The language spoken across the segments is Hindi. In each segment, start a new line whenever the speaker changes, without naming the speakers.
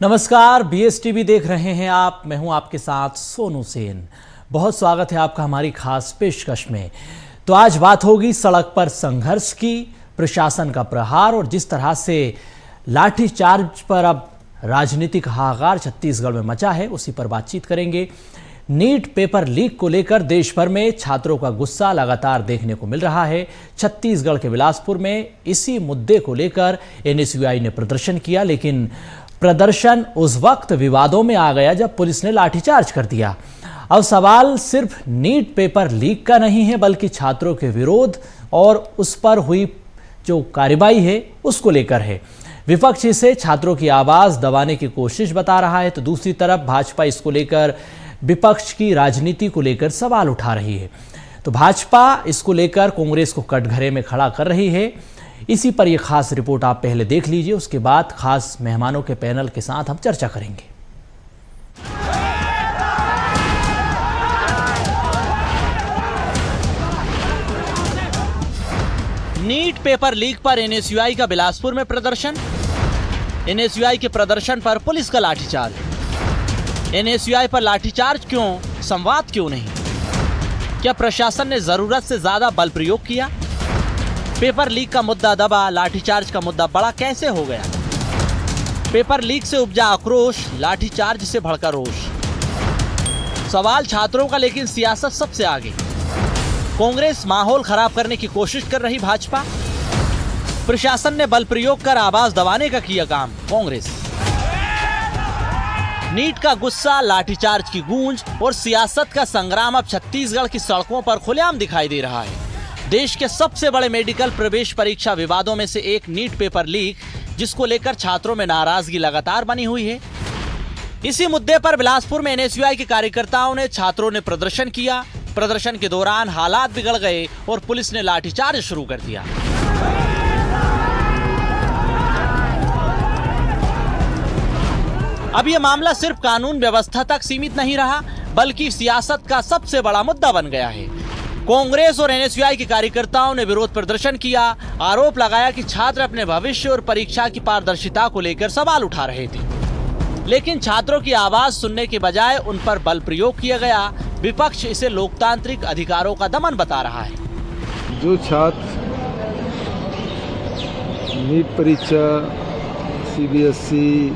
नमस्कार, BSTV देख रहे हैं आप। मैं हूं आपके साथ सोनू सेन। बहुत स्वागत है आपका हमारी खास पेशकश में। तो आज बात होगी सड़क पर संघर्ष की, प्रशासन का प्रहार और जिस तरह से लाठीचार्ज पर अब राजनीतिक हाहाकार छत्तीसगढ़ में मचा है, उसी पर बातचीत करेंगे। नीट पेपर लीक को लेकर देश भर में छात्रों का गुस्सा लगातार देखने को मिल रहा है। छत्तीसगढ़ के बिलासपुर में इसी मुद्दे को लेकर NSUI ने प्रदर्शन किया, लेकिन प्रदर्शन उस वक्त विवादों में आ गया जब पुलिस ने लाठीचार्ज कर दिया। अब सवाल सिर्फ नीट पेपर लीक का नहीं है, बल्कि छात्रों के विरोध और उस पर हुई जो कार्रवाई है उसको लेकर है। विपक्ष इसे छात्रों की आवाज दबाने की कोशिश बता रहा है, तो दूसरी तरफ भाजपा इसको लेकर विपक्ष की राजनीति को लेकर सवाल उठा रही है। तो भाजपा इसको लेकर कांग्रेस को कटघरे में खड़ा कर रही है। इसी पर यह खास रिपोर्ट आप पहले देख लीजिए, उसके बाद खास मेहमानों के पैनल के साथ हम चर्चा करेंगे। नीट पेपर लीक पर NSUI का बिलासपुर में प्रदर्शन। NSUI के प्रदर्शन पर पुलिस का लाठीचार्ज। NSUI पर लाठीचार्ज क्यों, संवाद क्यों नहीं? क्या प्रशासन ने जरूरत से ज्यादा बल प्रयोग किया? पेपर लीक का मुद्दा दबा, लाठीचार्ज का मुद्दा बड़ा कैसे हो गया? पेपर लीक से उपजा आक्रोश, लाठीचार्ज से भड़का रोष। सवाल छात्रों का, लेकिन सियासत सबसे आगे। कांग्रेस माहौल खराब करने की कोशिश कर रही भाजपा। प्रशासन ने बल प्रयोग कर आवाज दबाने का किया काम कांग्रेस। नीट का गुस्सा, लाठीचार्ज की गूंज और सियासत का संग्राम अब छत्तीसगढ़ की सड़कों पर खुलेआम दिखाई दे रहा है। देश के सबसे बड़े मेडिकल प्रवेश परीक्षा विवादों में से एक नीट पेपर लीक, जिसको लेकर छात्रों में नाराजगी लगातार बनी हुई है। इसी मुद्दे पर बिलासपुर में NSUI के कार्यकर्ताओं ने, छात्रों ने प्रदर्शन किया। प्रदर्शन के दौरान हालात बिगड़ गए और पुलिस ने लाठीचार्ज शुरू कर दिया। अब यह मामला सिर्फ कानून व्यवस्था तक सीमित नहीं रहा, बल्कि सियासत का सबसे बड़ा मुद्दा बन गया है। कांग्रेस और NSUI के कार्यकर्ताओं ने विरोध प्रदर्शन किया। आरोप लगाया कि छात्र अपने भविष्य और परीक्षा की पारदर्शिता को लेकर सवाल उठा रहे थे, लेकिन छात्रों की आवाज सुनने के बजाय उन पर बल प्रयोग किया गया। विपक्ष इसे लोकतांत्रिक अधिकारों का दमन बता रहा है।
जो छात्र नीट परीक्षा, CBSE,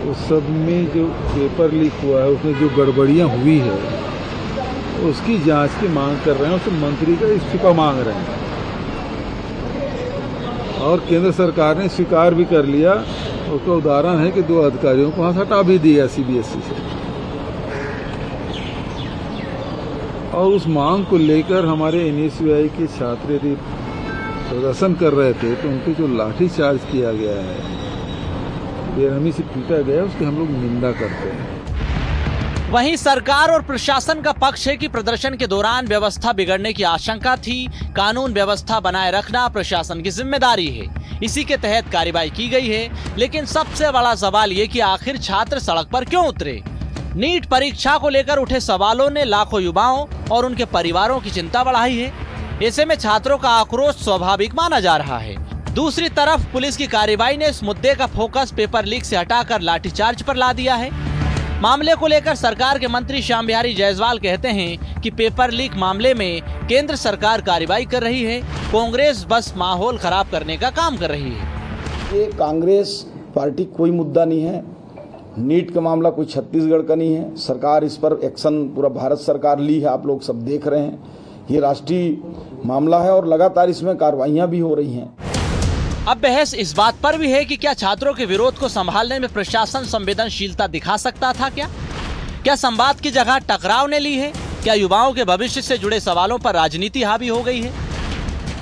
उस सब में जो पेपर लीक हुआ है, उसमें जो गड़बड़ियां हुई है, उसकी जांच की मांग कर रहे हैं। उससे मंत्री का इस्तीफा मांग रहे हैं और केंद्र सरकार ने स्वीकार भी कर लिया। उसका उदाहरण है कि 2 अधिकारियों को वहाँ हटा भी दिया CBSE से। और उस मांग को लेकर हमारे NSUI के छात्र यदि प्रदर्शन कर रहे थे, तो उनके जो लाठीचार्ज किया गया है, बेरहमी से पीटा गया, उसकी हम लोग निंदा करते हैं।
वहीं सरकार और प्रशासन का पक्ष है कि प्रदर्शन के दौरान व्यवस्था बिगड़ने की आशंका थी। कानून व्यवस्था बनाए रखना प्रशासन की जिम्मेदारी है, इसी के तहत कार्रवाई की गई है। लेकिन सबसे बड़ा सवाल ये कि आखिर छात्र सड़क पर क्यों उतरे? नीट परीक्षा को लेकर उठे सवालों ने लाखों युवाओं और उनके परिवारों की चिंता बढ़ाई है। ऐसे में छात्रों का आक्रोश स्वाभाविक माना जा रहा है। दूसरी तरफ पुलिस की कार्रवाई ने इस मुद्दे का फोकस पेपर लीक से हटाकर लाठीचार्ज पर ला दिया है। मामले को लेकर सरकार के मंत्री श्याम बिहारी जायसवाल कहते हैं कि पेपर लीक मामले में केंद्र सरकार कार्रवाई कर रही है, कांग्रेस बस माहौल खराब करने का काम कर रही है।
ये कांग्रेस पार्टी कोई मुद्दा नहीं है। नीट का मामला कोई छत्तीसगढ़ का नहीं है। सरकार इस पर एक्शन पूरा भारत सरकार ली है, आप लोग सब देख रहे हैं। ये राष्ट्रीय मामला है और लगातार इसमें कार्रवाइयां भी हो रही हैं।
अब बहस इस बात पर भी है कि क्या छात्रों के विरोध को संभालने में प्रशासन संवेदनशीलता दिखा सकता था? क्या संवाद की जगह टकराव ने ली है? क्या युवाओं के भविष्य से जुड़े सवालों पर राजनीति हावी हो गई है?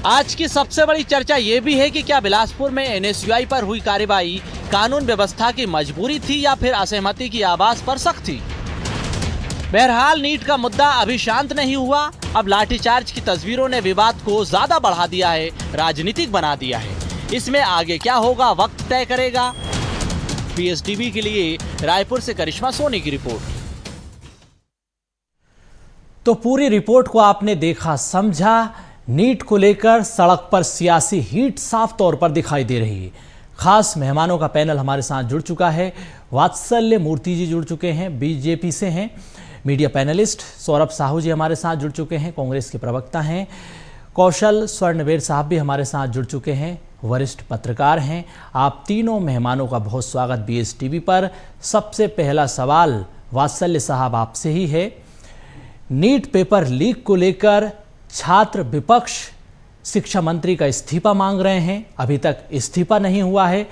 आज की सबसे बड़ी चर्चा ये भी है कि क्या बिलासपुर में NSUI पर हुई कार्रवाई कानून व्यवस्था की मजबूरी थी या फिर असहमति की आवाज पर सख्त थी? बहरहाल नीट का मुद्दा अभी शांत नहीं हुआ। अब लाठीचार्ज की तस्वीरों ने विवाद को ज्यादा बढ़ा दिया है, राजनीतिक बना दिया है। इसमें आगे क्या होगा, वक्त तय करेगा। BSTV के लिए रायपुर से करिश्मा सोनी की रिपोर्ट। तो पूरी रिपोर्ट को आपने देखा, समझा। नीट को लेकर सड़क पर सियासी हीट साफ तौर पर दिखाई दे रही है। खास मेहमानों का पैनल हमारे साथ जुड़ चुका है। वात्सल्य मूर्ति जी जुड़ चुके हैं, बीजेपी से हैं। मीडिया पैनलिस्ट सौरभ साहू जी हमारे साथ जुड़ चुके हैं, कांग्रेस के प्रवक्ता हैं। कौशल स्वर्णवेर साहब भी हमारे साथ जुड़ चुके हैं, वरिष्ठ पत्रकार हैं। आप तीनों मेहमानों का बहुत स्वागत बीएस टीवी पर। सबसे पहला सवाल वात्सल्य साहब आपसे ही है। नीट पेपर लीक को लेकर छात्र विपक्ष शिक्षा मंत्री का इस्तीफा मांग रहे हैं। अभी तक इस्तीफा नहीं हुआ है।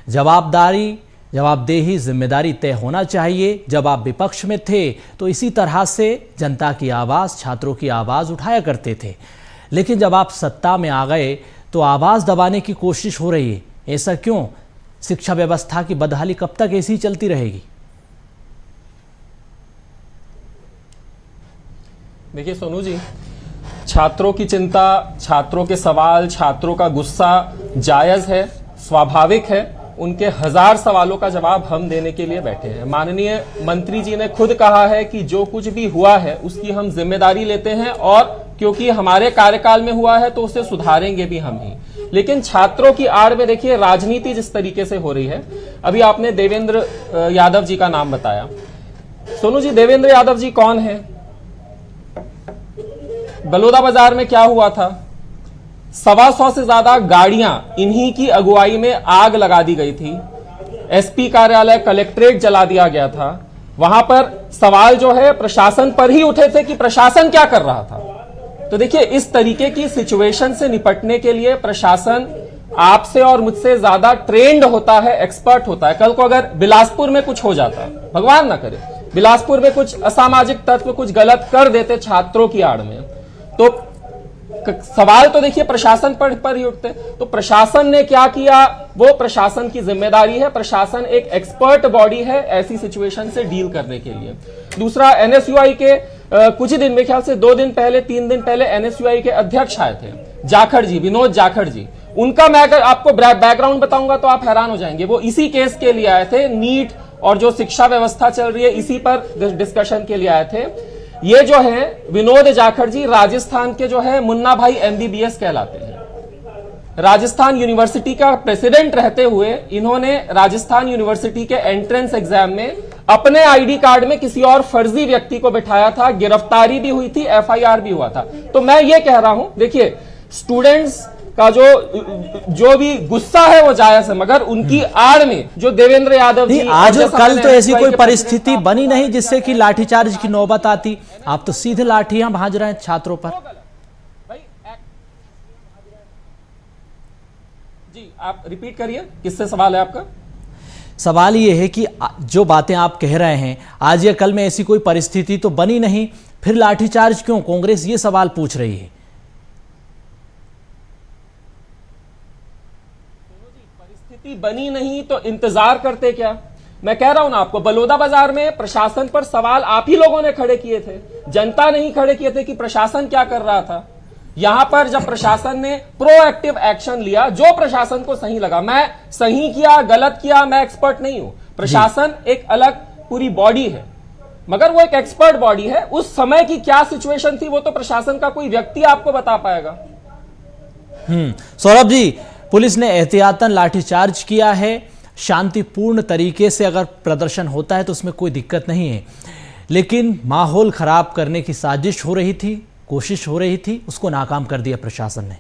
जवाबदेही जिम्मेदारी तय होना चाहिए। जब आप विपक्ष में थे तो इसी तरह से जनता की आवाज़, छात्रों की आवाज़ उठाया करते थे, लेकिन जब आप सत्ता में आ गए तो आवाज़ दबाने की कोशिश हो रही है। ऐसा क्यों? शिक्षा व्यवस्था की बदहाली कब तक ऐसी ही चलती रहेगी?
देखिए सोनू जी, छात्रों की चिंता, छात्रों के सवाल, छात्रों का गुस्सा जायज है, स्वाभाविक है। उनके 1000 सवालों का जवाब हम देने के लिए बैठे हैं। माननीय मंत्री जी ने खुद कहा है कि जो कुछ भी हुआ है उसकी हम जिम्मेदारी लेते हैं, और क्योंकि हमारे कार्यकाल में हुआ है तो उसे सुधारेंगे भी हम ही। लेकिन छात्रों की आड़ में देखिए राजनीति जिस तरीके से हो रही है। अभी आपने देवेंद्र यादव जी का नाम बताया। सोनू जी, देवेंद्र यादव जी कौन है? बलौदा बाजार में क्या हुआ था? 125 से ज्यादा गाड़ियां इन्हीं की अगुवाई में आग लगा दी गई थी। एसपी कार्यालय, कलेक्ट्रेट जला दिया गया था। वहां पर सवाल जो है प्रशासन पर ही उठे थे कि प्रशासन क्या कर रहा था। तो देखिए, इस तरीके की सिचुएशन से निपटने के लिए प्रशासन आपसे और मुझसे ज्यादा ट्रेंड होता है, एक्सपर्ट होता है। कल को अगर बिलासपुर में कुछ हो जाता, भगवान ना करे, बिलासपुर में कुछ असामाजिक तत्व कुछ गलत कर देते छात्रों की आड़ में, तो सवाल तो देखिए प्रशासन पर ही उठते। तो प्रशासन ने क्या किया, वो प्रशासन की जिम्मेदारी है। प्रशासन एक एक्सपर्ट बॉडी है ऐसी सिचुएशन से डील करने के लिए। दूसरा, एनएसयूआई के कुछ ही दिन, मेरे ख्याल से 2 दिन पहले, 3 दिन पहले एनएसयूआई के अध्यक्ष आए थे, जाखड़ जी, विनोद जाखड़ जी। उनका मैं अगर आपको बैकग्राउंड बताऊंगा तो आप हैरान हो जाएंगे। वो इसी केस के लिए आए थे, नीट और जो शिक्षा व्यवस्था चल रही है इसी पर डिस्कशन के लिए आए थे। ये जो है विनोद जाखड़ जी राजस्थान के जो है मुन्ना भाई एमबीबीएस कहलाते हैं। राजस्थान यूनिवर्सिटी का प्रेसिडेंट रहते हुए इन्होंने राजस्थान यूनिवर्सिटी के एंट्रेंस एग्जाम में अपने आईडी कार्ड में किसी और फर्जी व्यक्ति को बिठाया था। गिरफ्तारी भी हुई थी, एफआईआर भी हुआ था। तो मैं ये कह रहा हूं, देखिए स्टूडेंट्स का जो भी गुस्सा है वो जायज है, मगर उनकी आड़ में जो देवेंद्र यादव जी,
आज और कल तो ऐसी कोई परिस्थिति बनी नहीं जिससे कि लाठीचार्ज की नौबत आती। आप तो सीधे लाठियां भांज रहे हैं छात्रों पर।
जी आप रिपीट करिए, किससे सवाल है आपका?
सवाल ये है कि जो बातें आप कह रहे हैं आज या कल में ऐसी कोई परिस्थिति तो बनी नहीं, फिर लाठीचार्ज क्यों? कांग्रेस ये सवाल पूछ रही है।
बनी नहीं तो इंतजार करते क्या? मैं कह रहा हूं ना आपको, बलौदा बाजार में प्रशासन पर सवाल आप ही लोगों ने खड़े किए थे, जनता नहीं खड़े किए थे कि प्रशासन क्या कर रहा था। यहां पर जब प्रशासन ने प्रोएक्टिव एक्शन लिया, जो प्रशासन को सही लगा, मैं सही किया गलत किया मैं एक्सपर्ट नहीं हूं, प्रशासन एक अलग पूरी बॉडी है, मगर वो एक एक्सपर्ट बॉडी है। उस समय की क्या सिचुएशन थी वो तो प्रशासन का कोई व्यक्ति आपको बता पाएगा।
सौरभ जी, पुलिस ने एहतियातन लाठीचार्ज किया है। शांतिपूर्ण तरीके से अगर प्रदर्शन होता है तो उसमें कोई दिक्कत नहीं है, लेकिन माहौल खराब करने की साजिश हो रही थी, कोशिश हो रही थी, उसको नाकाम कर दिया प्रशासन ने।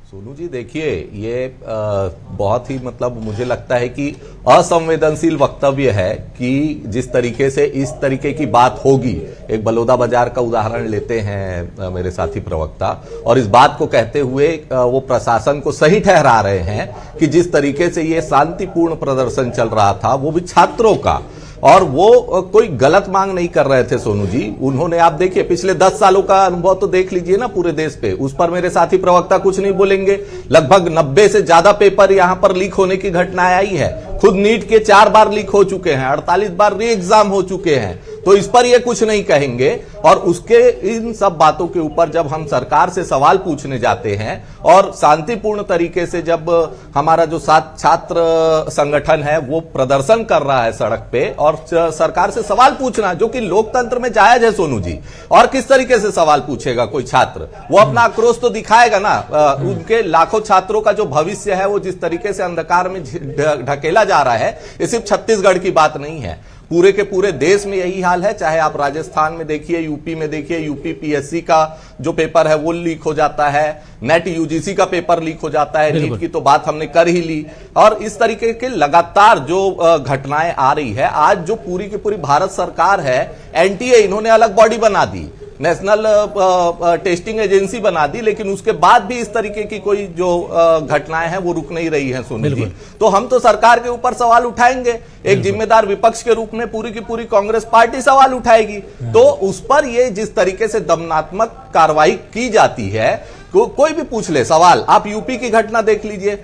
सोनू जी, देखिए ये बहुत ही मतलब मुझे लगता है कि असंवेदनशील वक्तव्य है कि जिस तरीके से इस तरीके की बात होगी। एक बलौदा बाजार का उदाहरण लेते हैं मेरे साथी प्रवक्ता, और इस बात को कहते हुए वो प्रशासन को सही ठहरा रहे हैं कि जिस तरीके से ये शांतिपूर्ण प्रदर्शन चल रहा था वो भी छात्रों का, और वो कोई गलत मांग नहीं कर रहे थे सोनू जी। उन्होंने, आप देखिए पिछले 10 सालों का अनुभव तो देख लीजिए ना पूरे देश पे, उस पर मेरे साथी प्रवक्ता कुछ नहीं बोलेंगे। लगभग 90 से ज्यादा पेपर यहां पर लीक होने की घटनाएं आई है। खुद नीट के 4 बार लीक हो चुके हैं, 48 बार री एग्जाम हो चुके हैं। तो इस पर ये कुछ नहीं कहेंगे। और उसके इन सब बातों के ऊपर जब हम सरकार से सवाल पूछने जाते हैं और शांतिपूर्ण तरीके से जब हमारा जो छात्र संगठन है वो प्रदर्शन कर रहा है सड़क पे, और सरकार से सवाल पूछना जो कि लोकतंत्र में जायज है सोनू जी, और किस तरीके से सवाल पूछेगा कोई छात्र, वो अपना आक्रोश तो दिखाएगा ना। उनके लाखों छात्रों का जो भविष्य है वो जिस तरीके से अंधकार में ढकेला जा रहा है, ये सिर्फ छत्तीसगढ़ की बात नहीं है, पूरे के पूरे देश में यही हाल है। चाहे आप राजस्थान में देखिए, यूपी में देखिए, यूपी पीएससी का जो पेपर है वो लीक हो जाता है, नेट यूजीसी का पेपर लीक हो जाता है, नीट की तो बात हमने कर ही ली। और इस तरीके के लगातार जो घटनाएं आ रही है, आज जो पूरी की पूरी भारत सरकार है, एनटीए इन्होंने अलग बॉडी बना दी, नेशनल टेस्टिंग एजेंसी बना दी, लेकिन उसके बाद भी इस तरीके की कोई जो घटनाएं हैं वो रुक नहीं रही हैं सोनू जी। तो हम तो सरकार के ऊपर सवाल उठाएंगे, एक जिम्मेदार विपक्ष के रूप में पूरी की पूरी कांग्रेस पार्टी सवाल उठाएगी। तो उस पर ये जिस तरीके से दमनात्मक कार्रवाई की जाती है, कोई भी पूछ ले सवाल, आप यूपी की घटना देख लीजिए,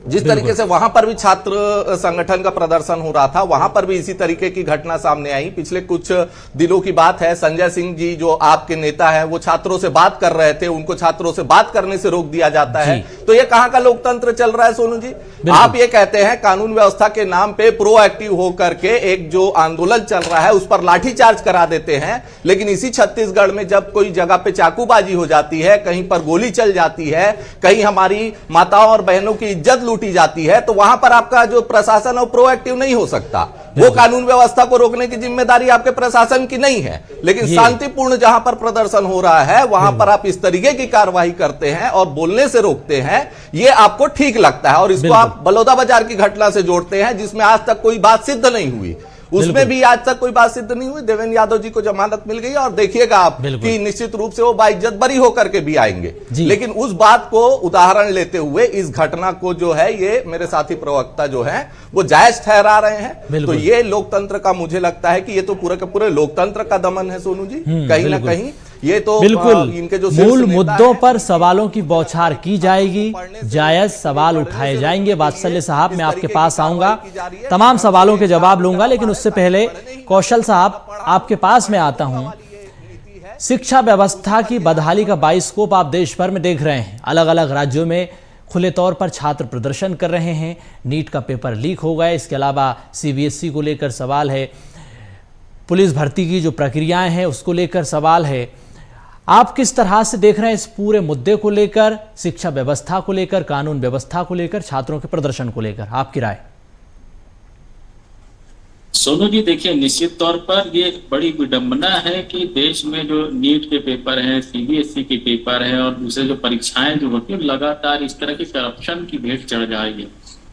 जिस तरीके से वहां पर भी छात्र संगठन का प्रदर्शन हो रहा था, वहां पर भी इसी तरीके की घटना सामने आई। पिछले कुछ दिनों की बात है, संजय सिंह जी जो आपके नेता हैं वो छात्रों से बात कर रहे थे, उनको छात्रों से बात करने से रोक दिया जाता है। तो ये कहां का लोकतंत्र चल रहा है सोनू जी? आप ये कहते हैं कानून व्यवस्था के नाम पे प्रोएक्टिव होकर के एक जो आंदोलन चल रहा है उस पर लाठीचार्ज करा देते हैं, लेकिन इसी छत्तीसगढ़ में जब कोई जगह पे चाकूबाजी हो जाती है, कहीं पर गोली चल जाती है, कहीं हमारी माताओं और बहनों की इज्जत लूटी जाती है, तो वहां पर आपका जो प्रशासन है प्रोएक्टिव नहीं हो सकता। वो कानून व्यवस्था को रोकने की जिम्मेदारी आपके प्रशासन की नहीं है, लेकिन शांतिपूर्ण जहां पर प्रदर्शन हो रहा है वहां पर आप इस तरीके की कार्रवाई करते हैं और बोलने से रोकते हैं, ये आपको ठीक लगता है। और इसको आप बलौदाबाजार की घटना से जोड़ते हैं जिसमें आज तक कोई बात सिद्ध नहीं हुई, उसमें भी आज तक कोई बात सिद्ध नहीं हुई। देवेंद्र यादव जी को जमानत मिल गई और देखिएगा आप कि निश्चित रूप से वो बाइज्जत बरी होकर के भी आएंगे। लेकिन उस बात को उदाहरण लेते हुए इस घटना को जो है ये मेरे साथी प्रवक्ता जो है वो जायज ठहरा रहे हैं। तो ये लोकतंत्र का मुझे लगता है कि ये तो पूरे के पूरे लोकतंत्र का दमन है सोनू जी, कहीं ना कहीं। ये तो
बिल्कुल
इनके जो
मूल मुद्दों पर सवालों की बौछार की जाएगी, जायज सवाल उठाए जाएंगे। वात्सल्य साहब, मैं आपके पास आऊंगा, तमाम सवालों के जवाब लूंगा, लेकिन उससे पहले कौशल साहब आपके पास मैं आता हूं। शिक्षा व्यवस्था की बदहाली का बाइस्कोप आप देश भर में देख रहे हैं, अलग अलग राज्यों में खुले तौर पर छात्र प्रदर्शन कर रहे हैं, नीट का पेपर लीक हो गया, इसके अलावा सीबीएसई को लेकर सवाल है, पुलिस भर्ती की जो प्रक्रियाएं हैं उसको लेकर सवाल है। आप किस तरह से देख रहे हैं इस पूरे मुद्दे को लेकर, शिक्षा व्यवस्था को लेकर, कानून व्यवस्था को लेकर, छात्रों के प्रदर्शन को लेकर, आपकी राय?
सोनू जी देखिए, निश्चित तौर पर ये बड़ी विडंबना है कि देश में जो नीट के पेपर हैं, सीबीएसई के पेपर हैं और दूसरे जो परीक्षाएं जो होती है लगातार इस तरह की करप्शन की भेंट चढ़ जा रही है।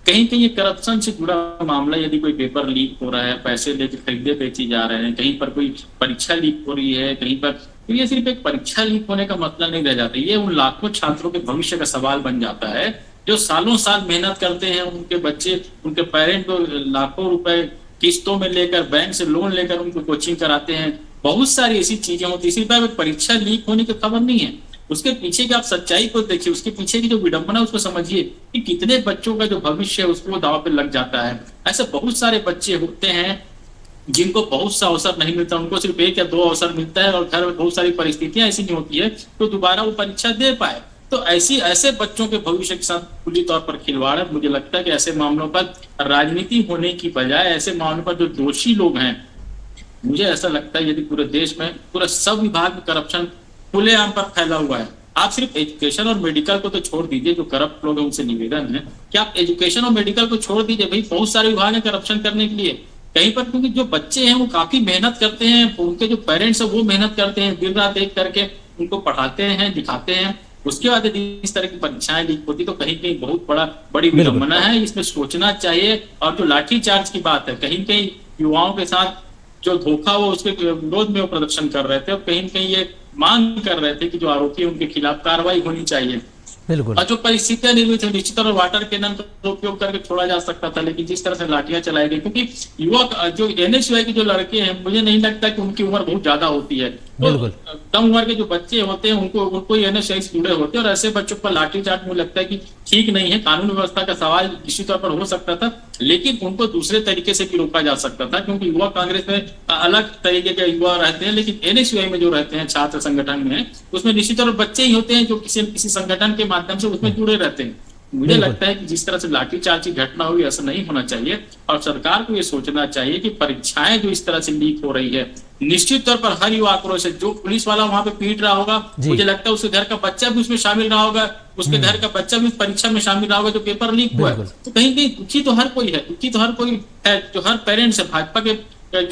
कहीं कहीं ये करप्शन से जुड़ा मामला, यदि कोई पेपर लीक हो रहा है, पैसे लेकर खरीदे बेची जा रहे हैं, कहीं पर कोई परीक्षा लीक हो रही है, कहीं पर, तो ये सिर्फ एक परीक्षा लीक होने का मतलब नहीं रह जाता, ये उन लाखों छात्रों के भविष्य का सवाल बन जाता है जो सालों साल मेहनत करते हैं। उनके बच्चे, उनके पेरेंट को लाखों रुपए किस्तों में लेकर, बैंक से लोन लेकर उनको कोचिंग कराते हैं। बहुत सारी ऐसी चीजें होती है, सिर्फ परीक्षा लीक होने की खबर नहीं है, उसके पीछे की आप सच्चाई को देखिए, उसके पीछे की जो विडंबना उसको समझिए कि कितने बच्चों का जो भविष्य है उसको दांव पे लग जाता है। ऐसे बहुत सारे बच्चे होते हैं जिनको बहुत सा अवसर नहीं मिलता, उनको सिर्फ 1 या 2 अवसर मिलता है और घर में बहुत सारी परिस्थितियां ऐसी नहीं होती है तो दोबारा वो परीक्षा दे पाए। तो ऐसे बच्चों के भविष्य के साथ पूरी तौर पर खिलवाड़ है। मुझे लगता है कि ऐसे मामलों पर राजनीति होने की बजाय ऐसे मामलों पर जो दोषी लोग हैं, मुझे ऐसा लगता है यदि पूरे देश में पूरा सब विभाग में करप्शन खुलेआम पर फैला हुआ है, आप सिर्फ एजुकेशन और मेडिकल को तो छोड़ दीजिए, जो करप्ट लोग हैं उनसे निवेदन है कि आप एजुकेशन और मेडिकल को छोड़ दीजिए, भाई बहुत सारे विभाग हैं करप्शन करने के लिए कहीं पर, क्योंकि जो बच्चे हैं वो काफी मेहनत करते हैं, उनके जो पेरेंट्स हैं वो मेहनत करते हैं, दिन रात एक करके उनको पढ़ाते हैं, दिखाते हैं, उसके बाद यदि इस तरह की परीक्षाएं लीक होती तो कहीं कहीं बहुत बड़ी विडंबना है, इसमें सोचना चाहिए। और जो लाठीचार्ज की बात है, कहीं कहीं युवाओं के साथ जो धोखा वो उसके विरोध में वो प्रदर्शन कर रहे थे और कहीं कहीं ये मांग कर रहे थे कि जो आरोपी उनके खिलाफ कार्रवाई होनी चाहिए।
बिल्कुल।
और जो परिस्थितियां निर्मित हुई, निश्चित तौर पर वाटर कैनन का उपयोग करके छोड़ा जा सकता था, लेकिन जिस तरह से लाठियां चलाई गई, क्योंकि युवक जो एनएसयूआई के जो लड़के हैं, मुझे नहीं लगता कि उनकी उम्र बहुत ज्यादा होती है, तो कम उम्र के जो बच्चे होते हैं उनको एनएसयूआई से जुड़े होते हैं और ऐसे बच्चों पर लाठीचार्ज मुझे लगता है कि ठीक नहीं है। कानून व्यवस्था का सवाल निश्चित तौर पर हो सकता था, लेकिन उनको दूसरे तरीके से भी रोका जा सकता था, क्योंकि युवा कांग्रेस में अलग तरीके के युवा रहते हैं, लेकिन एनएसयूआई में जो रहते हैं छात्र संगठन में, उसमें निश्चित तौर पर बच्चे ही होते हैं जो किसी न किसी संगठन के माध्यम से उसमें जुड़े रहते हैं। मुझे लगता है कि जिस तरह से लाठीचार्ज की घटना हुई, ऐसा नहीं होना चाहिए और सरकार को ये सोचना चाहिए कि परीक्षाएं जो इस तरह से लीक हो रही है, निश्चित तौर पर हर युवा आक्रोश है। जो पुलिस वाला वहां पे पीट रहा होगा, मुझे लगता है उसके घर का बच्चा भी उसमें शामिल रहा होगा, उसके घर का बच्चा भी परीक्षा में शामिल रहा होगा जो पेपर लीक हुआ है। तो कहीं कहीं दुखी तो हर कोई है, दुखी तो हर कोई है, जो हर पेरेंट्स है। भाजपा के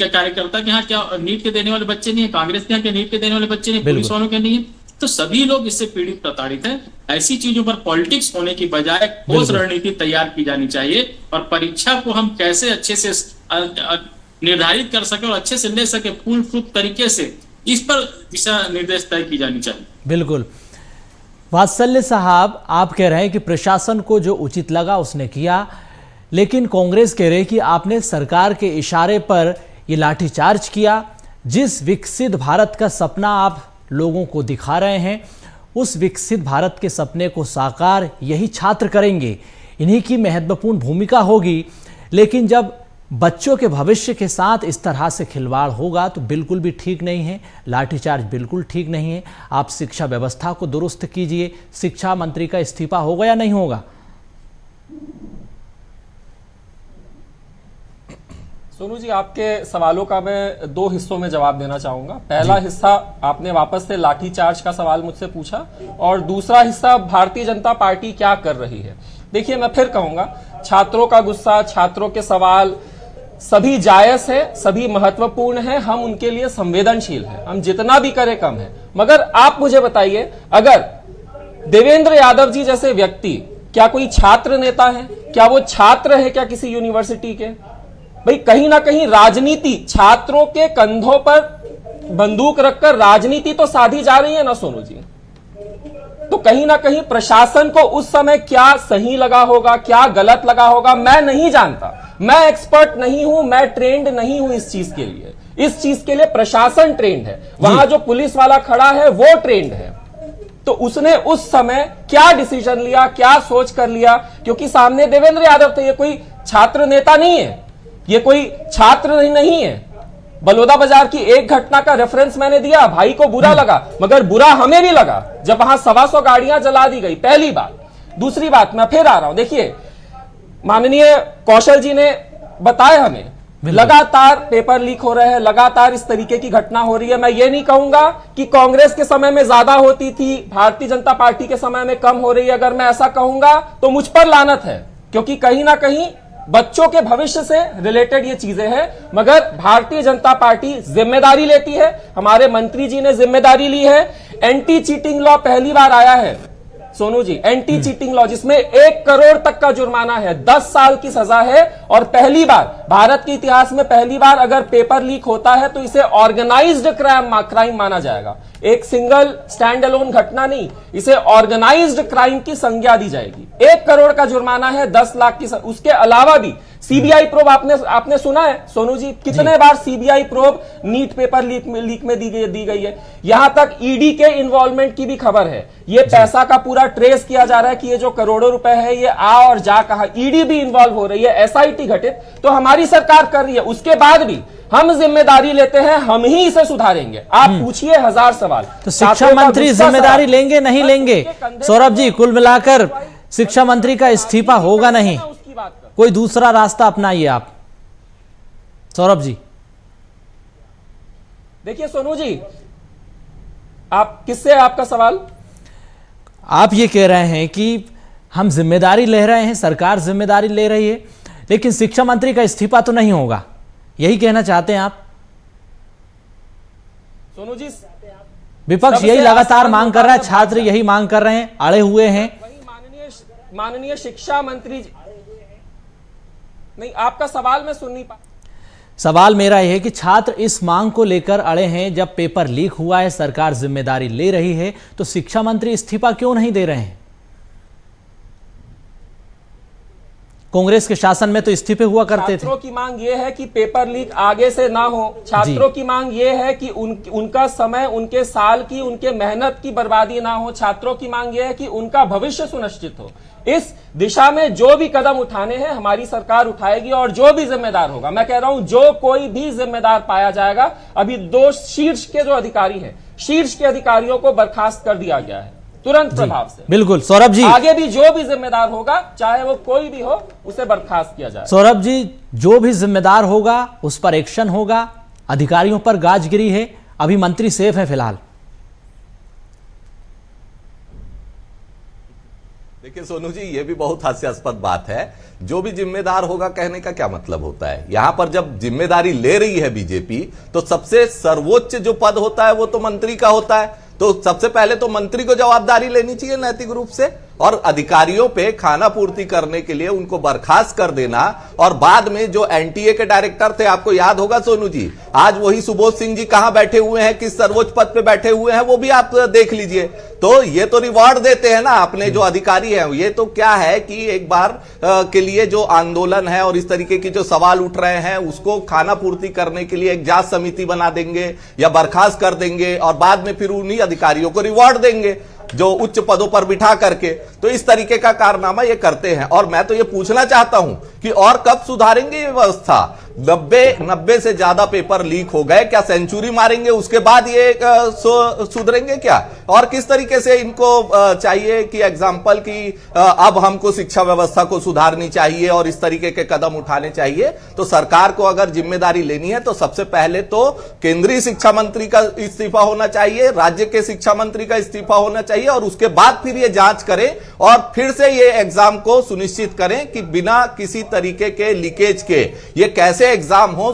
कार्यकर्ता के यहाँ क्या नीट के देने वाले बच्चे नहीं है, कांग्रेस के यहाँ क्या नीट के देने वाले बच्चे नहीं, पुलिस वालों के नहीं है, तो सभी लोग इससे पीड़ित प्रताड़ित हैं। ऐसी चीजों पर पॉलिटिक्स होने की बजाय ठोस रणनीति तैयार की जानी चाहिए और परीक्षा को हम कैसे अच्छे से निर्धारित कर सके और अच्छे से ले सके फुल प्रूफ तरीके से, इस पर दिशा निर्देश तय की जानी चाहिए।
बिल्कुल वात्सल्य साहब, आप कह रहे हैं कि प्रशासन को जो उचित लगा उसने किया, लेकिन कांग्रेस कह रही है कि आपने सरकार के इशारे पर ये लाठीचार्ज किया। जिस विकसित भारत का सपना आप लोगों को दिखा रहे हैं, उस विकसित भारत के सपने को साकार यही छात्र करेंगे, इन्हीं की महत्वपूर्ण भूमिका होगी। लेकिन जब बच्चों के भविष्य के साथ इस तरह से खिलवाड़ होगा तो बिल्कुल भी ठीक नहीं है, लाठीचार्ज बिल्कुल ठीक नहीं है। आप शिक्षा व्यवस्था को दुरुस्त कीजिए। शिक्षा मंत्री का इस्तीफा होगा या नहीं होगा?
सोनू जी, आपके सवालों का मैं दो हिस्सों में जवाब देना चाहूंगा। पहला हिस्सा आपने वापस से लाठीचार्ज का सवाल मुझसे पूछा और दूसरा हिस्सा भारतीय जनता पार्टी क्या कर रही है। देखिए, मैं फिर कहूंगा, छात्रों का गुस्सा, छात्रों के सवाल सभी जायज है, सभी महत्वपूर्ण है, हम उनके लिए संवेदनशील हैं, हम जितना भी करें कम है। मगर आप मुझे बताइए, अगर देवेंद्र यादव जी जैसे व्यक्ति क्या कोई छात्र नेता है? क्या वो छात्र है क्या किसी यूनिवर्सिटी के? भाई, कहीं ना कहीं राजनीति, छात्रों के कंधों पर बंदूक रखकर राजनीति तो साधी जा रही है ना सोनू जी। तो कहीं ना कहीं प्रशासन को उस समय क्या सही लगा होगा, क्या गलत लगा होगा, मैं नहीं जानता। मैं एक्सपर्ट नहीं हूं, मैं ट्रेंड नहीं हूं इस चीज के लिए। इस चीज के लिए प्रशासन ट्रेंड है, वहां जो पुलिस वाला खड़ा है वो ट्रेंड है। तो उसने उस समय क्या डिसीजन लिया, क्या सोच कर लिया, क्योंकि सामने देवेंद्र यादव थे, ये कोई छात्र नेता नहीं है, ये कोई छात्र नहीं है। बलौदा बाजार की एक घटना का रेफरेंस मैंने दिया, भाई को बुरा लगा, मगर बुरा हमें भी लगा जब वहां 125 गाड़ियां जला दी गई, पहली बात। दूसरी बात, मैं फिर आ रहा हूं, देखिए, माननीय कौशल जी ने बताया हमें लगातार पेपर लीक हो रहे हैं, लगातार इस तरीके की घटना हो रही है। मैं ये नहीं कहूंगा कि कांग्रेस के समय में ज्यादा होती थी, भारतीय जनता पार्टी के समय में कम हो रही है। अगर मैं ऐसा कहूंगा तो मुझ पर लानत है, क्योंकि कहीं ना कहीं बच्चों के भविष्य से रिलेटेड ये चीजें हैं। मगर भारतीय जनता पार्टी जिम्मेदारी लेती है, हमारे मंत्री जी ने जिम्मेदारी ली है। एंटी चीटिंग लॉ पहली बार आया है सोनू जी, एंटी चीटिंग लॉ, जिसमें 1 करोड़ तक का जुर्माना है, 10 साल की सजा है। और पहली बार भारत के इतिहास में पहली बार अगर पेपर लीक होता है तो इसे ऑर्गेनाइज्ड क्राइम माना जाएगा। एक सिंगल स्टैंड अलोन घटना नहीं, इसे ऑर्गेनाइज्ड क्राइम की संज्ञा दी जाएगी। 1 करोड़ का जुर्माना है, 10 लाख की उसके अलावा भी सीबीआई प्रोब आपने सुना है सोनू जी, कितने बार CBI probe NEET paper leak में दी गई है। यहां तक ईडी के इन्वॉल्वमेंट की भी खबर है। ये पैसा का पूरा ट्रेस किया जा रहा है कि ये जो करोड़ों रुपए है ये आ और जा कहा, ईडी भी इन्वॉल्व हो रही है, एसआईटी गठित तो हमारी सरकार कर रही है। उसके बाद भी हम जिम्मेदारी लेते हैं, हम ही इसे सुधारेंगे। आप पूछिए 1000 सवाल।
तो शिक्षा मंत्री जिम्मेदारी लेंगे नहीं लेंगे? सौरभ जी, कुल मिलाकर शिक्षा मंत्री का इस्तीफा होगा नहीं, कोई दूसरा रास्ता अपनाइए आप। सौरभ जी,
देखिए सोनू जी, आप किससे, आपका सवाल?
आप ये कह रहे हैं कि हम जिम्मेदारी ले रहे हैं, सरकार जिम्मेदारी ले रही है, लेकिन शिक्षा मंत्री का इस्तीफा तो नहीं होगा, यही कहना चाहते हैं आप?
सोनू जी,
विपक्ष यही लगातार मांग कर रहा है, छात्र यही मांग कर रहे हैं, अड़े हुए हैं।
माननीय शिक्षा मंत्री जी, नहीं, आपका सवाल मैं सुन नहीं पा।
सवाल मेरा यह है कि छात्र इस मांग को लेकर अड़े हैं, जब पेपर लीक हुआ है, सरकार जिम्मेदारी ले रही है, तो शिक्षा मंत्री इस्तीफा क्यों नहीं दे रहे हैं? कांग्रेस के शासन में तो इस्तीफे हुआ करते थे।
छात्रों की मांग ये है कि पेपर लीक आगे से ना हो। छात्रों की मांग ये है कि उनका समय, उनके साल की, उनके मेहनत की बर्बादी ना हो। छात्रों की मांग ये है कि उनका भविष्य सुनिश्चित हो। इस दिशा में जो भी कदम उठाने हैं हमारी सरकार उठाएगी, और जो भी जिम्मेदार होगा, मैं कह रहा हूं जो कोई भी जिम्मेदार पाया जाएगा, अभी 2 शीर्ष के जो अधिकारी हैं, शीर्ष के अधिकारियों को बर्खास्त कर दिया गया है तुरंत प्रभाव से।
बिल्कुल सौरभ जी,
आगे भी जो भी जिम्मेदार होगा, चाहे वो कोई भी हो, उसे बर्खास्त किया जाए।
सौरभ जी, जो भी जिम्मेदार होगा उस पर एक्शन होगा। अधिकारियों पर गाज गिरी है, अभी मंत्री सेफ है फिलहाल।
देखिए सोनू जी, ये भी बहुत हास्यास्पद बात है। जो भी जिम्मेदार होगा कहने का क्या मतलब होता है? यहां पर जब जिम्मेदारी ले रही है बीजेपी, तो सबसे सर्वोच्च जो पद होता है वो तो मंत्री का होता है। तो सबसे पहले तो मंत्री को जवाबदारी लेनी चाहिए नैतिक रूप से, और अधिकारियों पे खाना पूर्ति करने के लिए उनको बर्खास्त कर देना। और बाद में जो एनटीए के डायरेक्टर थे, आपको याद होगा सोनू जी, आज वही सुबोध सिंह जी कहां बैठे हुए हैं, किस सर्वोच्च पद पे बैठे हुए हैं, वो भी आप देख लीजिए। तो ये तो रिवॉर्ड देते हैं ना अपने जो अधिकारी हैं। ये तो क्या है कि एक बार के लिए जो आंदोलन है और इस तरीके की जो सवाल उठ रहे हैं, उसको खाना पूर्ति करने के लिए एक जांच समिति बना देंगे या बर्खास्त कर देंगे, और बाद में फिर उन्हीं अधिकारियों को रिवॉर्ड देंगे जो उच्च पदों पर बिठा करके। तो इस तरीके का कारनामा ये करते हैं। और मैं तो ये पूछना चाहता हूं कि और कब सुधारेंगे ये व्यवस्था? 90 से ज्यादा पेपर लीक हो गए, क्या सेंचुरी मारेंगे उसके बाद ये सुधरेंगे क्या? और किस तरीके से इनको चाहिए कि एग्जाम्पल की अब हमको शिक्षा व्यवस्था को सुधारनी चाहिए और इस तरीके के कदम उठाने चाहिए। तो सरकार को अगर जिम्मेदारी लेनी है तो सबसे पहले तो केंद्रीय शिक्षा मंत्री का इस्तीफा होना चाहिए, राज्य के शिक्षा मंत्री का इस्तीफा होना चाहिए, और उसके बाद फिर ये जांच करें और फिर से ये एग्जाम को सुनिश्चित करें कि बिना किसी तरीके के लीकेज के ये कैसे एग्जाम हो,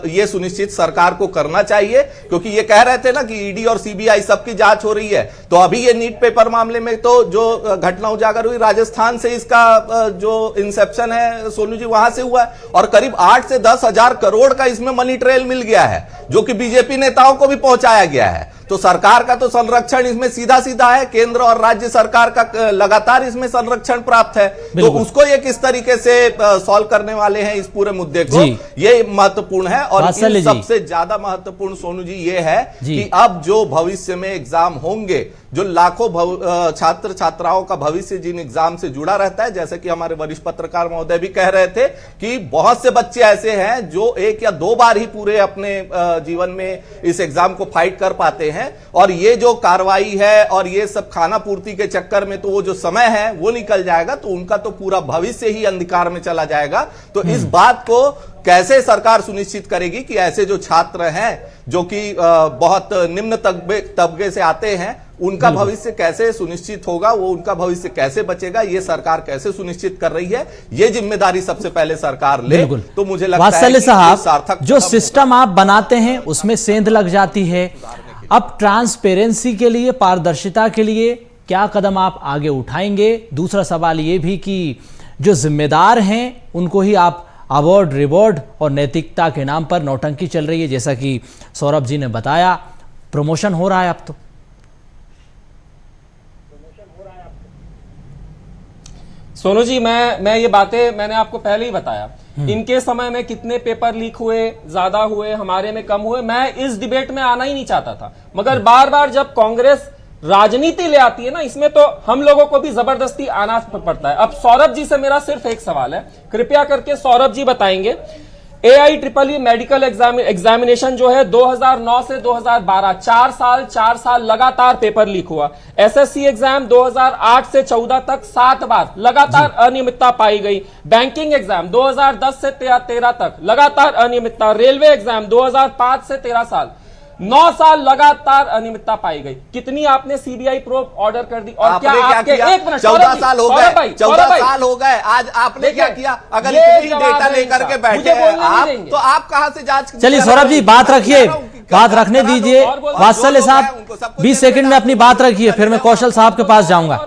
ये सुनिश्चित सरकार को करना चाहिए। क्योंकि ये कह रहे थे ना कि ईडी और सीबीआई सबकी जांच हो रही है, तो अभी ये नीट पेपर मामले में तो जो घटना उजागर हुई राजस्थान से, इसका जो इंसेप्शन है सोनू जी वहां से हुआ है, और करीब 8 से 10 हजार करोड़ का इसमें मनी ट्रेल मिल गया है, जो कि बीजेपी नेताओं को भी पहुंचाया गया है। तो सरकार का तो संरक्षण इसमें सीधा सीधा है, केंद्र और राज्य सरकार का लगातार इसमें संरक्षण प्राप्त है। तो उसको ये किस तरीके से सॉल्व करने वाले हैं इस पूरे मुद्दे को, ये महत्वपूर्ण है। और सबसे ज्यादा महत्वपूर्ण सोनू जी ये है कि अब जो भविष्य में एग्जाम होंगे, जो लाखों छात्र छात्राओं का भविष्य जिन एग्जाम से जुड़ा रहता है, जैसे कि हमारे वरिष्ठ पत्रकार महोदय भी कह रहे थे कि बहुत से बच्चे ऐसे हैं जो 1 या 2 बार ही पूरे अपने जीवन में इस एग्जाम को फाइट कर पाते हैं। और ये जो कार्रवाई है और ये सब खाना पूर्ति के चक्कर में तो वो जो समय है वो निकल जाएगा, तो उनका तो पूरा भविष्य ही अंधकार में चला जाएगा। तो इस बात को कैसे सरकार सुनिश्चित करेगी कि ऐसे जो छात्र हैं जो कि बहुत निम्न तबके से आते हैं, उनका भविष्य कैसे सुनिश्चित होगा, वो उनका भविष्य कैसे बचेगा, ये सरकार कैसे सुनिश्चित कर रही है, ये जिम्मेदारी सबसे पहले सरकार ले। तो मुझे लगता है कि
साहब, जो सिस्टम आप बनाते हैं उसमें सेंध लग जाती है। अब ट्रांसपेरेंसी के लिए, पारदर्शिता के लिए क्या कदम आप आगे उठाएंगे? दूसरा सवाल ये भी कि जो जिम्मेदार हैं उनको ही आप अवार्ड, रिवॉर्ड और नैतिकता के नाम पर नौटंकी चल रही है, जैसा कि सौरभ जी ने बताया, प्रमोशन हो रहा है अब तो।
सोनू जी, मैं ये बातें मैंने आपको पहले ही बताया, इनके समय में कितने पेपर लीक हुए, ज्यादा हुए, हमारे में कम हुए। मैं इस डिबेट में आना ही नहीं चाहता था, मगर बार बार जब कांग्रेस राजनीति ले आती है ना, इसमें तो हम लोगों को भी जबरदस्ती आना पड़ता है। अब सौरभ जी से मेरा सिर्फ एक सवाल है, कृपया करके सौरभ जी बताएंगे, AIEEE मेडिकल एग्जामिनेशन जो है 2009 से 2012 4 साल लगातार पेपर लीक हुआ। SSC एग्जाम 2008 से 14 तक 7 बार लगातार अनियमितता पाई गई। बैंकिंग एग्जाम 2010 से 13 तक लगातार अनियमितता। रेलवे एग्जाम 2005 से 13 साल 9 साल लगातार अनियमितता पाई गई। कितनी आपने सीबीआई प्रोब ऑर्डर कर दी? और क्या आपके
14 साल हो गए, 14 साल हो गए, आज आपने क्या किया? अगर इतनी डेटा लेकर के बैठे हैं आप, तो आप कहां से जांच?
चलिए सौरभ जी, बात रखिए, बात रखने दीजिए। वात्सल्य साहब 20 सेकंड में अपनी बात रखिए, फिर मैं कौशल साहब के पास जाऊंगा।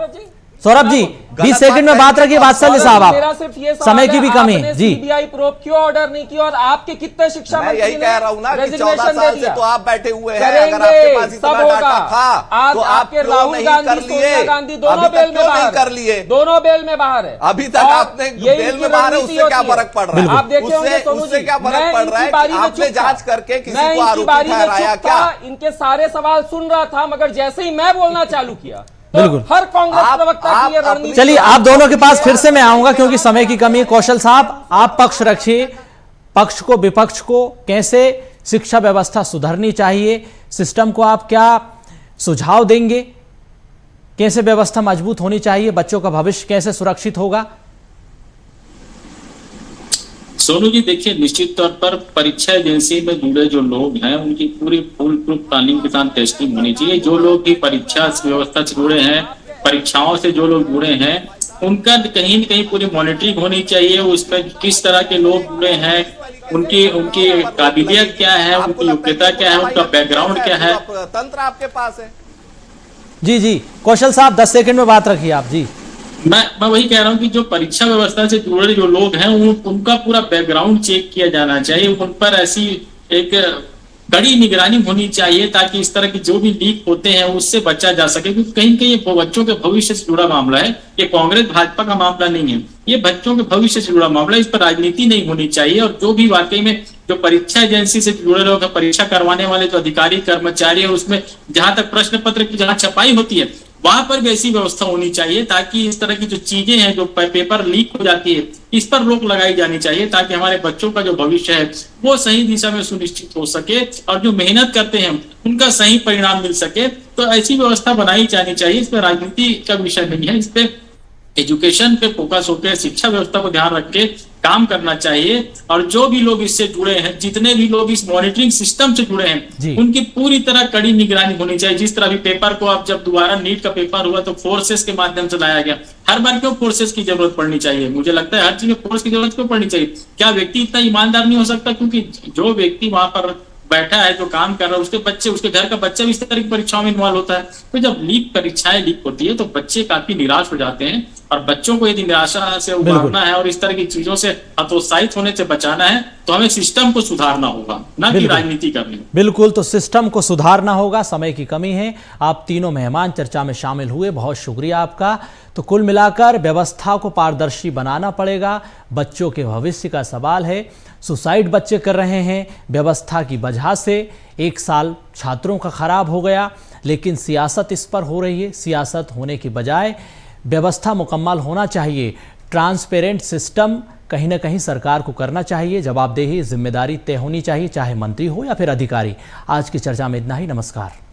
सौरभ जी 20 सेकंड में बात रखिए। वात्सल्य साहब, आप समय की भी कमी जी।
सीबीआई प्रोब क्यों ऑर्डर नहीं किया? और आपके कितने शिक्षा मंत्री
यही कह रहा हूं ना कि 14 साल से तो आप बैठे हुए हैं। अगर आपके पास इतना डाटा था तो
आपके राहुल गांधी, सोनिया गांधी दोनों बेल में बाहर
कर लिए,
दोनों बेल में बाहर है।
अभी तक आपने बेल में बाहर है, उससे क्या फर्क पड़ रहा है?
आप देखे होंगे सोनू जी,
क्या फर्क पड़ रहा है? आपने जांच करके किसी को आरोपी ठहराया क्या?
इनके सारे सवाल सुन रहा था, मगर जैसे ही मैं बोलना चालू किया तो
बिल्कुल।
हर कांग्रेस प्रवक्ता की ये रणनीति।
चलिए आप दोनों के पास फिर से मैं आऊंगा क्योंकि समय की कमी है। कौशल साहब, आप पक्ष रखिए, पक्ष को विपक्ष को कैसे शिक्षा व्यवस्था सुधरनी चाहिए, सिस्टम को आप क्या सुझाव देंगे, कैसे व्यवस्था मजबूत होनी चाहिए, बच्चों का भविष्य कैसे सुरक्षित होगा?
सोनू जी देखिए, निश्चित तौर पर परीक्षा एजेंसी में जुड़े जो लोग हैं उनकी पूरी फुल प्रूफ प्लानिंग के साथ टेस्टिंग होनी चाहिए। जो लोग भी परीक्षा व्यवस्था से जुड़े हैं, परीक्षाओं से जो लोग जुड़े हैं, उनका कहीं न कहीं पूरी मॉनिटरिंग होनी चाहिए। उसमें किस तरह के लोग जुड़े हैं, उनकी उनकी काबिलियत क्या है, उनकी योग्यता क्या है, उनका बैकग्राउंड क्या है।
तंत्र आपके पास है।
जी जी कौशल साहब 10 सेकंड में बात रखिए आप। जी
मैं वही कह रहा हूँ कि जो परीक्षा व्यवस्था से जुड़े जो लोग हैं उनका पूरा बैकग्राउंड चेक किया जाना चाहिए। उन पर ऐसी एक कड़ी निगरानी होनी चाहिए ताकि इस तरह की जो भी लीक होते हैं उससे बचा जा सके, क्योंकि कहीं कहीं ये बच्चों के भविष्य से जुड़ा मामला है। ये कांग्रेस भाजपा का मामला नहीं है, ये बच्चों के भविष्य से जुड़ा मामला है। इस पर राजनीति नहीं होनी चाहिए। और जो भी वाकई में जो परीक्षा एजेंसी से जुड़े लोग हैं, परीक्षा करवाने वाले जो अधिकारी कर्मचारी है, उसमें जहां तक प्रश्न पत्र की जहां छपाई होती है वहां पर भी ऐसी व्यवस्था होनी चाहिए ताकि इस तरह की जो चीजें हैं, जो पेपर लीक हो जाती है, इस पर रोक लगाई जानी चाहिए ताकि हमारे बच्चों का जो भविष्य है वो सही दिशा में सुनिश्चित हो सके और जो मेहनत करते हैं उनका सही परिणाम मिल सके। तो ऐसी व्यवस्था बनाई जानी चाहिए। इस पर राजनीति का विषय नहीं है, इस पे एजुकेशन पे फोकस होकर शिक्षा व्यवस्था को ध्यान रख के काम करना चाहिए। और जो भी लोग इससे जुड़े हैं, जितने भी लोग इस मॉनिटरिंग सिस्टम से जुड़े हैं, उनकी पूरी तरह कड़ी निगरानी होनी चाहिए। जिस तरह भी पेपर को अब जब दोबारा नीट का पेपर हुआ तो फोर्सेस के माध्यम से लाया गया। हर बार क्यों फोर्सेस की जरूरत पड़नी चाहिए? मुझे लगता है हर चीज में फोर्स की जरूरत क्यों पड़नी चाहिए? क्या व्यक्ति इतना ईमानदार नहीं हो सकता? क्योंकि जो व्यक्ति वहां पर बैठा है, जो काम कर रहा है, उसके बच्चे, उसके घर का बच्चा भी इस तरह की परीक्षाओं में इन्वॉल्व होता है। तो जब परीक्षाएं लीक होती है तो बच्चे काफी निराश हो जाते हैं। और बच्चों को यदि निराशा से उबारना है और इस तरह की चीजों से हतोत्साहित होने से बचाना है तो हमें सिस्टम को सुधारना होगा, ना कि राजनीति करनी।
बिल्कुल, तो सिस्टम को सुधारना होगा। समय की कमी है। आप तीनों मेहमान चर्चा में शामिल हुए, बहुत शुक्रिया आपका। तो कुल मिलाकर व्यवस्था को पारदर्शी बनाना पड़ेगा। बच्चों के भविष्य का सवाल है। सुसाइड बच्चे कर रहे हैं व्यवस्था की वजह से। 1 साल छात्रों का खराब हो गया, लेकिन सियासत इस पर हो रही है। सियासत होने की बजाय व्यवस्था मुकम्मल होना चाहिए। ट्रांसपेरेंट सिस्टम कहीं ना कहीं सरकार को करना चाहिए। जवाबदेही, जिम्मेदारी तय होनी चाहिए, चाहे मंत्री हो या फिर अधिकारी। आज की चर्चा में इतना ही। नमस्कार।